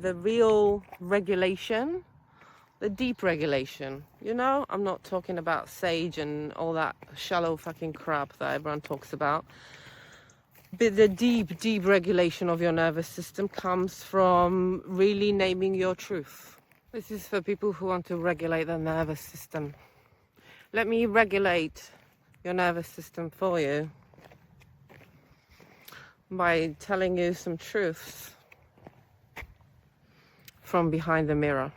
The real regulation, the deep regulation, I'm not talking about sage and all that shallow fucking crap that everyone talks about. But the deep regulation of your nervous system comes from really naming your truth. This is for people who want to regulate their nervous system. Let me regulate your nervous system for you by telling you some truths from behind the mirror.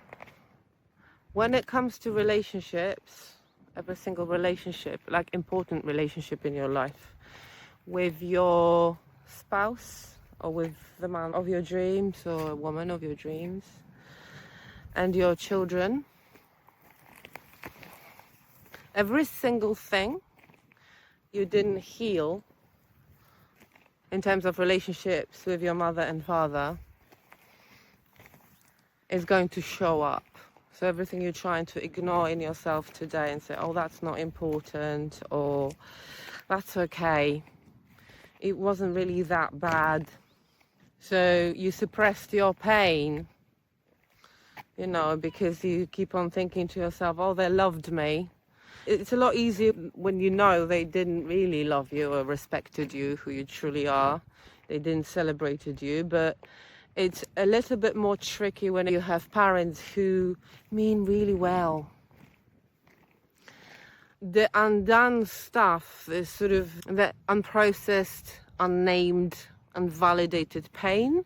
When it comes to relationships, every single relationship, like important relationship in your life, with your spouse or with the man of your dreams or a woman of your dreams and your children, every single thing you didn't heal in terms of relationships with your mother and father is going to show up. So everything you're trying to ignore in yourself today and say, oh, that's not important, or that's okay, it wasn't really that bad. So you suppressed your pain, because you keep on thinking to yourself, oh, they loved me. It's a lot easier when you know they didn't really love you or respected you, who you truly are. They didn't celebrated you, but it's a little bit more tricky when you have parents who mean really well. The undone stuff, is sort of the unprocessed, unnamed, unvalidated pain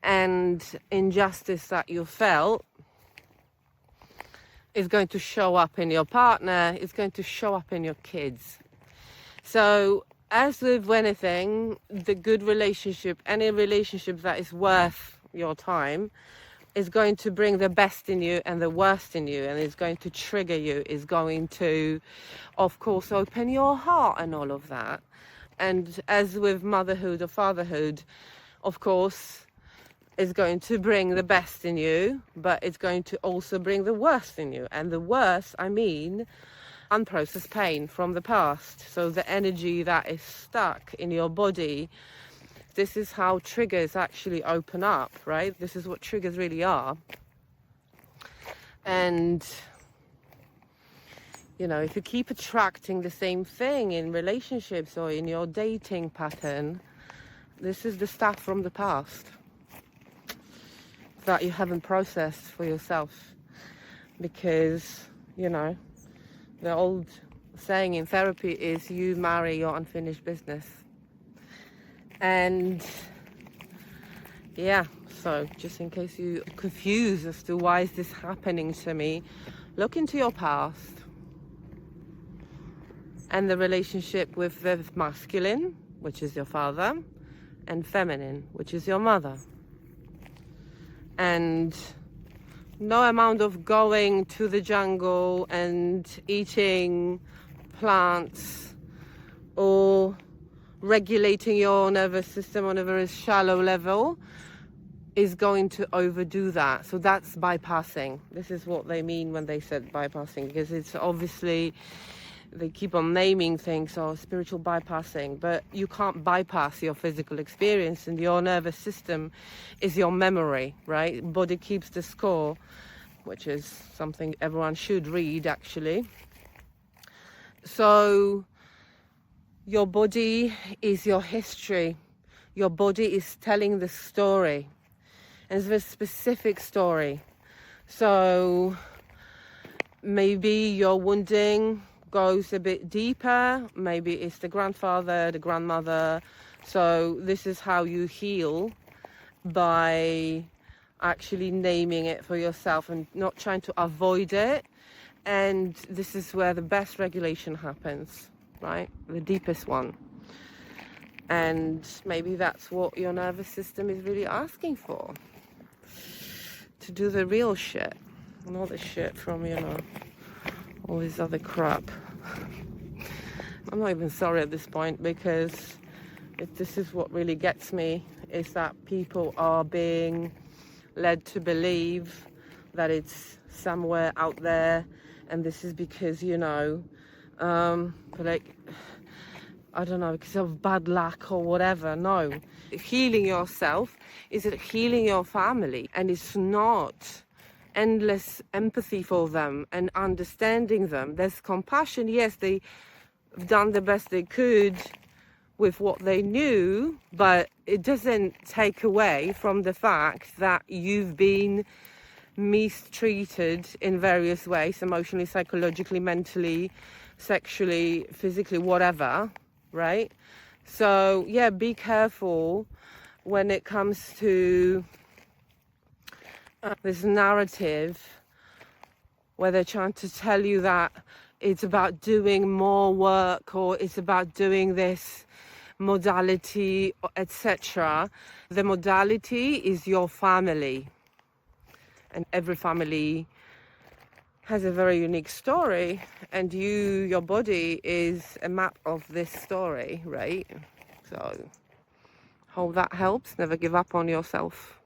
and injustice that you felt is going to show up in your partner, it's going to show up in your kids. So as with anything, the good relationship, any relationship that is worth your time, is going to bring the best in you and the worst in you, and is going to trigger you, is going to, of course, open your heart and all of that. And as with motherhood or fatherhood, of course, is going to bring the best in you, but it's going to also bring the worst in you. And the worst, I mean, unprocessed pain from the past. So the energy that is stuck in your body, this is how triggers actually open up, right? This is what triggers really are. And, if you keep attracting the same thing in relationships or in your dating pattern, this is the stuff from the past that you haven't processed for yourself. Because, the old saying in therapy is you marry your unfinished business. And so just in case you're confused as to why is this happening to me, look into your past and the relationship with the masculine, which is your father, and feminine, which is your mother. And no amount of going to the jungle and eating plants or regulating your nervous system on a very shallow level is going to overdo that. So that's bypassing. This is what they mean when they said bypassing, because it's obviously, they keep on naming things, or spiritual bypassing, but you can't bypass your physical experience, and your nervous system is your memory, right? Body keeps the score, which is something everyone should read, actually. So your body is your history. Your body is telling the story, and it's a very specific story. So maybe your wounding goes a bit deeper, maybe it's the grandfather, the grandmother. So this is how you heal, by actually naming it for yourself and not trying to avoid it. And this is where the best regulation happens, right? The deepest one. And maybe that's what your nervous system is really asking for, to do the real shit, not the shit from, all this other crap. I'm not even sorry at this point, because this is what really gets me, is that people are being led to believe that it's somewhere out there, and this is because, I don't know, because of bad luck or whatever. No. Healing yourself is healing your family. And it's not endless empathy for them and understanding them. There's compassion. Yes, they've done the best they could with what they knew, but it doesn't take away from the fact that you've been mistreated in various ways, emotionally, psychologically, mentally, sexually, physically, whatever, right? So yeah, be careful when it comes to this narrative where they're trying to tell you that it's about doing more work or it's about doing this modality, etc. The modality is your family, and every family has a very unique story, and your body is a map of this story, right? So hope that helps. Never give up on yourself.